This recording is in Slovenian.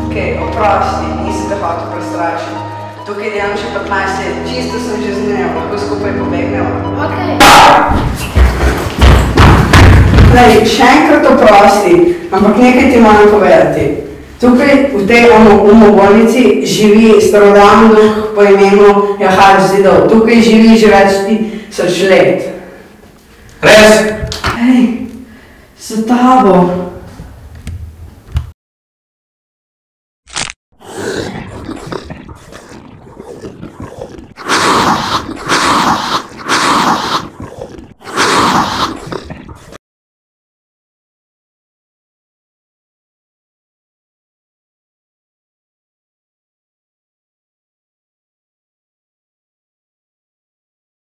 Okej, oprosti, nisem te hotel prestrašiti. Tukaj delam še 15 let, čisto sem že zmenil, lahko skupaj pobegnemo. Okej. Lej, še enkrat oprosti, ampak nekaj ti moram povedati. Tukaj v tej umobolnici živi starodavni duh po imenu Jahač Zidov. Tukaj živi že več tisoč let. Res? Hej, za tabo.